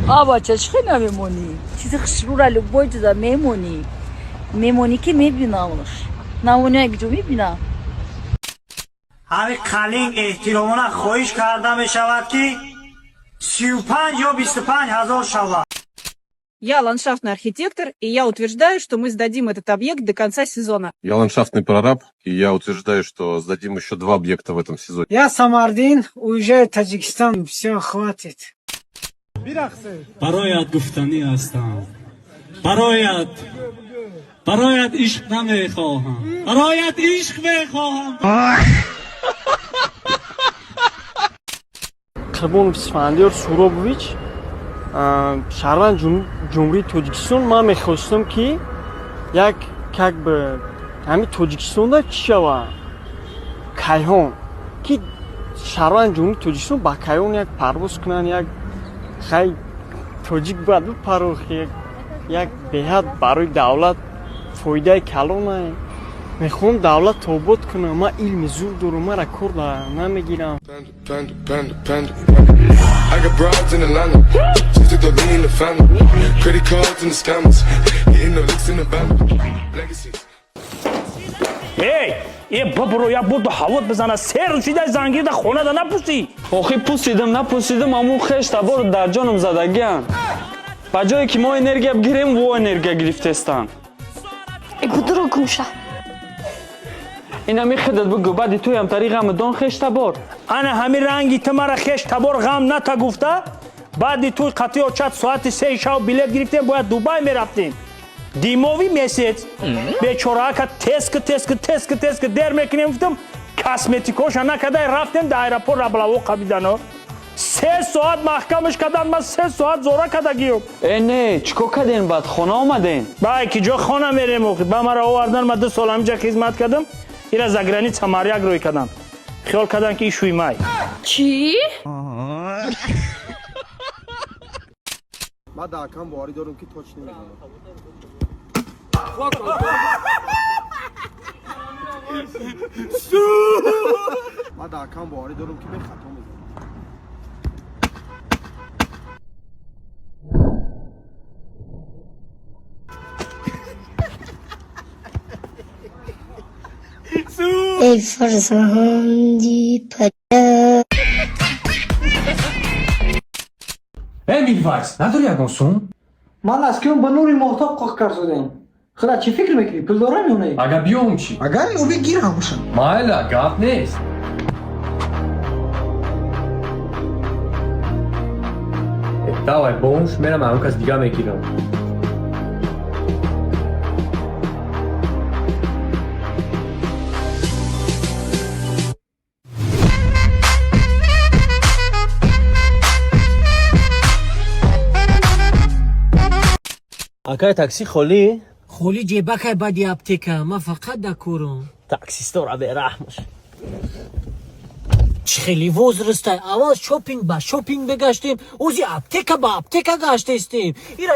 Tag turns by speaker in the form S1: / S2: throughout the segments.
S1: آبا چه نمیمونی چیزی خشرو را لبای جدا میمونی که میبینمش نمونی اگه جو میبینم
S2: همین قلینگ احترامانه خواهش کرده می شود که 35 یا 25 هزار شود.
S3: Я ландшафтный архитектор, и я утверждаю, что мы сдадим этот объект до конца сезона.
S4: Я ландшафтный прораб, и я утверждаю, что сдадим еще 2 объекта в этом сезоне.
S5: Я Самардин, уезжаю в Таджикистан, все, хватит.
S6: برایت گفتنی هستم برایت عشق نمیخواهم برایت عشق میخواهم
S5: Qurbanov Isfandiyor Surobovich шаҳрванд ҷумҳурии Тоҷикистон ман мехостам ки як как бы ҳамин Тоҷикистонда чӣ шавад кайҳон ки шаҳрванд ҷумҳурии Тоҷикистон ба кайҳон як парвоз кунанд як хай тоҷик бояд бипарохи як беҳад барои давлат фоидаи калонае мехоҳам давлат обод кунам ман илми зур дорам мара кор намегирам
S7: I got broads in Atlanta, just took the lean in the family, credit cards and the scammers, hitting the licks in the band, legacies.
S2: ای بابرو یا بود هوات بزنه سر چیزای زنگیر در خونه دا نپوسی
S8: آخه نپوسیدم امو خشت بار در جانم زدگیان با جایی که ما انرژی بگیریم و انرژی گرفتستان
S9: گودرو گوشه
S8: این همی خدت بگو بعد توی هم طریق هم دان خشت بار
S2: انا همین رنگی تمارا خشت بار غم نتا گفته بعد توی قطعی چت ساعت 3 شب بلیط گرفتیم باید دوبای میرفتیم دیموی месяц بیچاره که تسک در میکنیم گفتم کاسمتیکوش انا کدای رفتیم در ایرپورت رابلاو قبیدنو 3 ساعت محکمش کردن من 3 ساعت زورا کدگیو
S8: نه چیکار کردین بعد خانه آمدین
S2: با کی جو خانه میریم با مرا آوردن من 2 سال همینجا خدمت کردم اینا زگرانی تماریاگ روی کردن خیال کردن که ایشوی مای
S9: چی؟
S10: من دکم باری دارم که توچ نمیزنم من دکم باری دارم که به خطا میزنم
S9: ای فرزندی پدر
S11: میلوایس نداری اگانسون؟
S5: من از که با نوری محتاب قاق کار شدم خدا چی فکر میکنی؟ پول دارم یا نه؟
S11: اگه بیام چی؟
S10: اگر او بگیر هموشم
S11: مایلا گپ نیست давай бомж میرم اون کس دیگه میگیرم
S12: اکای تاکسی خالی؟
S5: خالی جیبک بدی اپتیکا من فقط دکورم
S12: تاکسیستا به رحمش
S5: چه خیلی وز رسته اول شاپینگ بگشتیم اوزی اپتیکا با اپتیکا گشتستیم ایره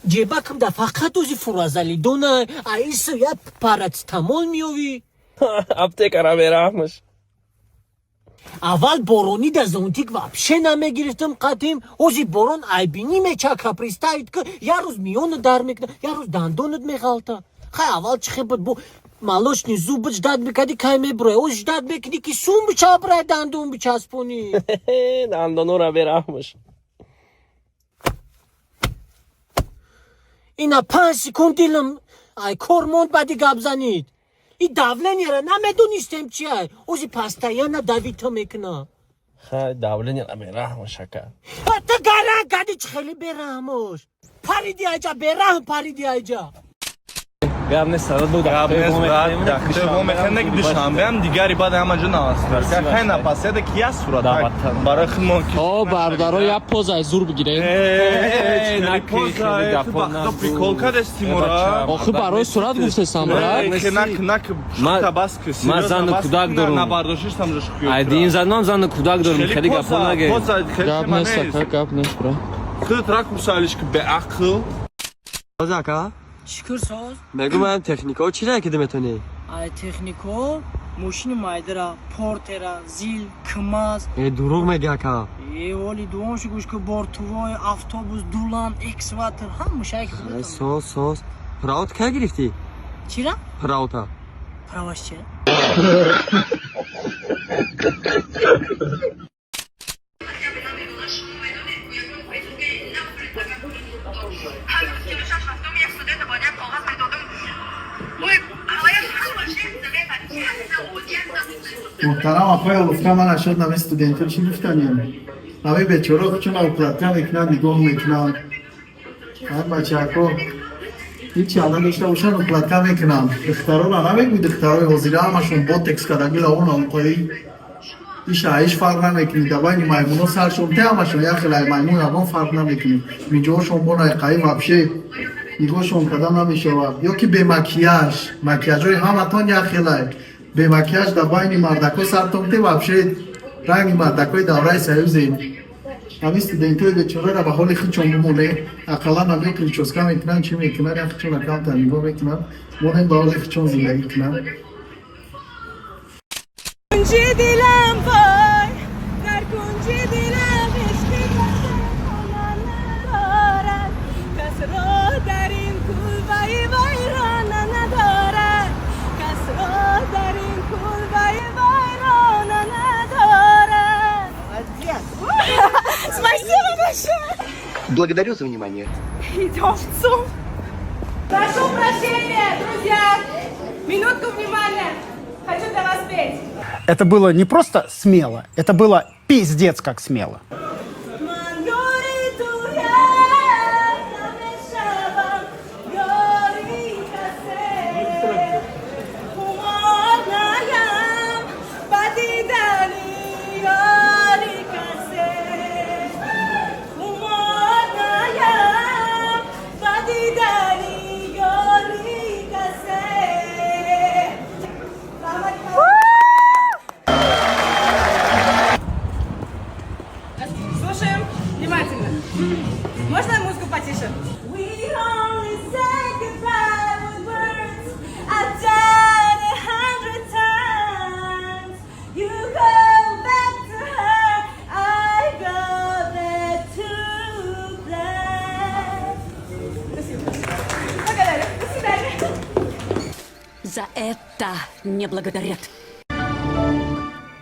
S5: جیبکم در فقط اوزی فرازلی دونه ایسو یک پاراتامول میوی
S12: اپتیکا را به رحمش
S5: اول بارونی در زونتیک вообще نمیگرفتم قدیم اوزی بارون айбини мечака пристаит که یه روز میون در میکنه یه روز دندونت میغلطه خیلی اول چه بود بو مالوشنی زوب جداد میکردی که میبره اوز جداد میکنی که سون بچه برای دندون بچسبونی
S12: دندونو را به رحمش
S5: اینا 5 سکند دیلم ای کورموند بدی گپ زنید این داولنی را نمیدونستم چیه اوزی پاستایانا دویتو میکنه
S12: خیلی داولنی را به رحمش اکا
S5: تا گره گدی چه خیلی به رحمش پریدی ایجا به رحم پریدی ایجا
S12: گاب نیست سرد بود گاب نیست بعد
S13: تو میخنده که دوشنبه هم دیگری بعد همه جا نواستر که خیلی نپاسیده کیا صورت برای خیلی
S14: بردارو یا پوز از زور بگیره
S13: نکی تو پریکولکا دستی مرا
S14: آخه برای صورت گفته سامرا
S13: نک شوتا بس که
S12: من زن کودک دارم
S13: نبرداشتش هم جش خیلی
S12: ایدین زنم زن کودک دارم خیلی گپا نگه
S14: گپ نیست گپ نیست برا
S13: خیلی ترک مسائلش که به عقل
S12: بازه اکا
S5: چیکار ساز؟
S12: بگو من تکنیکا چی را که دمتونی؟
S5: ай технико мошини майдара портера зил кмаз
S11: دروغ میگه اکا
S5: ولی دوامشو گوش که بارتوای автобус دولان اکسواتر هم مشایخ
S11: سوس پراوت که گرفتی؟
S5: چی را؟
S11: پراوتا
S5: پراوش چه؟
S10: محترم اپای گفتم من اشد نمی استودنتر چی گفتنیم نمی بچورا چون اوپلاتیا میکنن نگاه میکنن هر بچه اکو هیچی الان داشته باشن اوپلاتیا میکنن دختران ها نمیگوی دخترهای حاضره همشون با تکس کدنگی لون آنقایی ایش هایش فرق نمیکنی دبایی میمون ها سرشون ته همشون یا خیلی میمون هم فرق نمیکنی میجوشون با نایقایی وابشه نگاهشون کدام نمیشه یا که به مکیاج های همتون یا خیلی به مکیاج دبایی مردکو سرتون ته وابشه رنگ مردکوی دورای سیوزین همی استودنتوی بچوره را به حال خیچون بمونه اقلا نبیه کلیچوسکا میکنن چی میکنن یا خیچون اکام تنیگو میکنن مونم به حال خیچون زندگی کنن
S3: کنجی دیلم پای در کنجی دیلم عشقی کنان ندارد کس را در این کلبه ویران ندارد کس را در این کلبه ویران ندارد Спасибо большое!
S10: Благодарю за внимание.
S3: Идем в ЦУМ. Прошу прощения, друзья! Минутку внимания! Хочу для вас петь.
S15: Это было не просто смело, это было пиздец как смело.
S3: Слушаем внимательно. Можно музыку потише?
S1: За это не благодарят.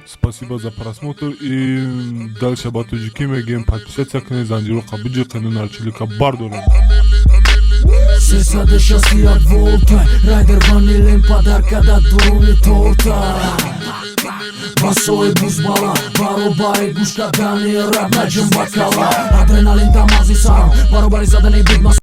S6: Спасибо за просмотр и дальше батуджики мегем подписаться к незанжиру кабуджи канун арчилика бардорим.
S16: Сесаде шаси от волта Райдер ванилин подарка да дуруни торта Басой бузбала Баробари гушка дани раб наджим бакала Адреналин дамази сам Баробари задани бигмас